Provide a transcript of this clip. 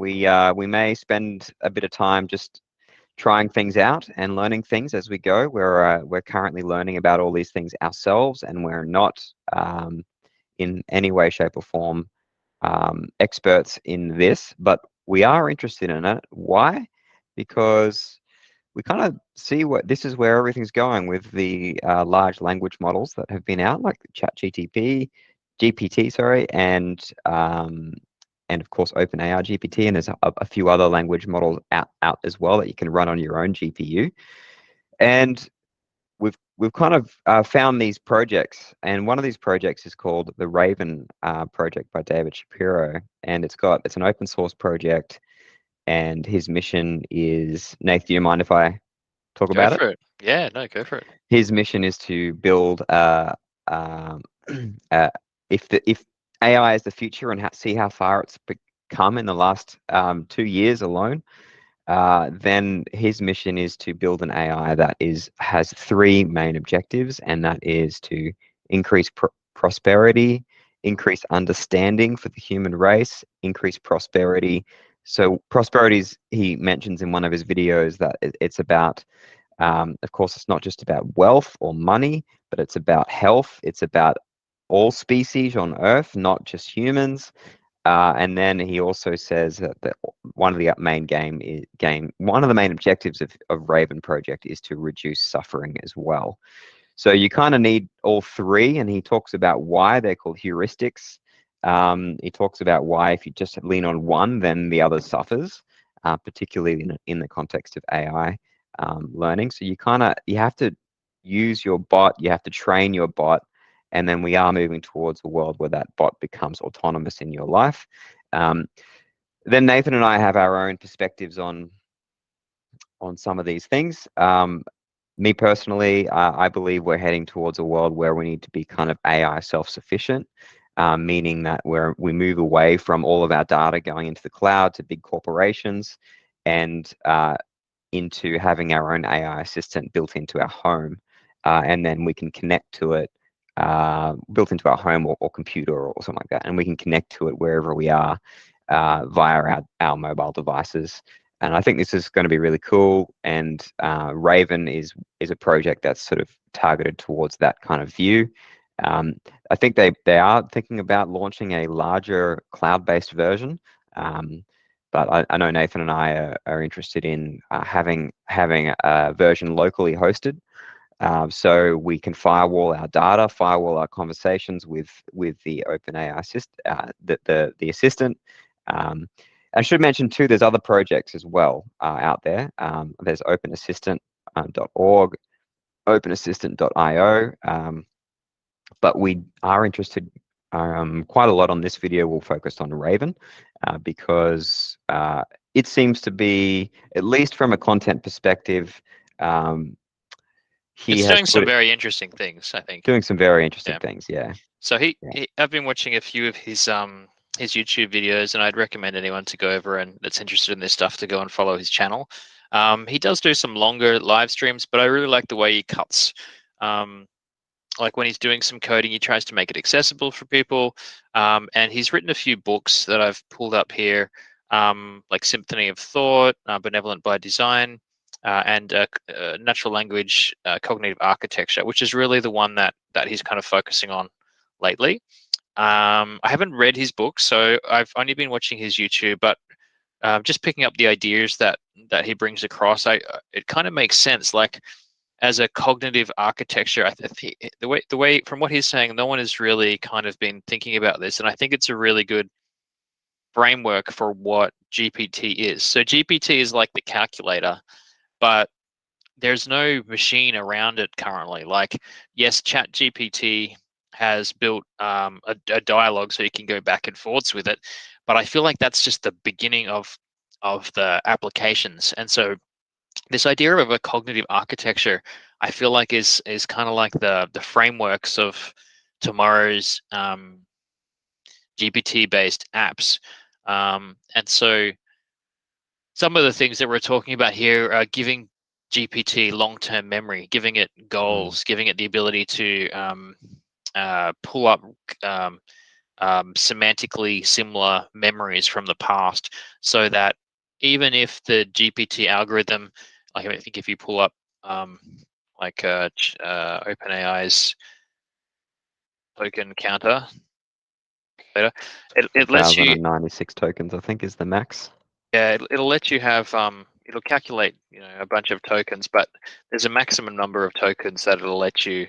We may spend a bit of time just trying things out and learning things as we go. We're currently learning about all these things ourselves, and we're not in any way, shape, or form experts in this, but we are interested in it. Why? Because we kind of see what this is where everything's going with the large language models that have been out, like GPT, sorry, and of course OpenAI GPT, and there's a few other language models out as well that you can run on your own GPU. And we've kind of found these projects, and one of these projects is called the Raven project by David Shapiro, and it's an open source project, and his mission is, Nath, do you mind if I talk Go about it? for it. Yeah, no, go for it. His mission is to build um, if AI is the future and see how far it's become in the last 2 years alone. Then his mission is to build an AI that has three main objectives, and that is to increase prosperity, increase understanding for the human race, increase prosperity. So prosperities, he mentions in one of his videos that it's about, of course, it's not just about wealth or money, but it's about health. It's about all species on Earth, not just humans. And then he also says that one of the one of the main objectives of Raven Project is to reduce suffering as well. So you kind of need all three, and he talks about why they're called heuristics. He talks about why if you just lean on one, then the other suffers, particularly in the context of AI learning. So you have to use your bot, you have to train your bot, and then we are moving towards a world where that bot becomes autonomous in your life. Then Nathan and I have our own perspectives on some of these things. Me personally, I believe we're heading towards a world where we need to be kind of AI self-sufficient, meaning that we move away from all of our data going into the cloud to big corporations, and into having our own AI assistant built into our home, and then we can connect to it, built into our home or computer or something like that, and we can connect to it wherever we are via our mobile devices. And I think this is going to be really cool. And Raven is a project that's sort of targeted towards that kind of view. I think they are thinking about launching a larger cloud-based version. But I know Nathan and I are interested in having a version locally hosted, so we can firewall our data, firewall our conversations with the OpenAI the assistant. I should mention too, there's other projects as well out there. There's openassistant.org, openassistant.io, but we are interested quite a lot on this video. We'll focus on Raven because it seems to be, at least from a content perspective, he It's has doing some very interesting things, I think. doing some very interesting Yeah. things. Yeah. So I've been watching a few of his YouTube videos, and I'd recommend anyone to go over and that's interested in this stuff to go and follow his channel. He does do some longer live streams, but I really like the way he cuts. Like when he's doing some coding, he tries to make it accessible for people. And he's written a few books that I've pulled up here, like Symphony of Thought, Benevolent by Design, and Natural Language Cognitive Architecture, which is really the one that he's kind of focusing on lately. I haven't read his book, so I've only been watching his YouTube, but just picking up the ideas that he brings across, it kind of makes sense. Like as a cognitive architecture, I think the way from what he's saying, no one has really kind of been thinking about this, and I think it's a really good framework for what GPT is. So GPT is like the calculator, but there's no machine around it currently. Like, yes, Chat GPT has built a dialogue so you can go back and forths with it, but I feel like that's just the beginning of the applications. And so this idea of a cognitive architecture, I feel like is kind of like the frameworks of tomorrow's GPT-based apps. And so some of the things that we're talking about here are giving GPT long-term memory, giving it goals, giving it the ability to pull up semantically similar memories from the past, so that even if the GPT algorithm, like I think if you pull up OpenAI's token counter later, it lets you, 2,096 tokens, I think, is the max. yeah, it'll let you have it'll calculate a bunch of tokens, but there's a maximum number of tokens that it'll let you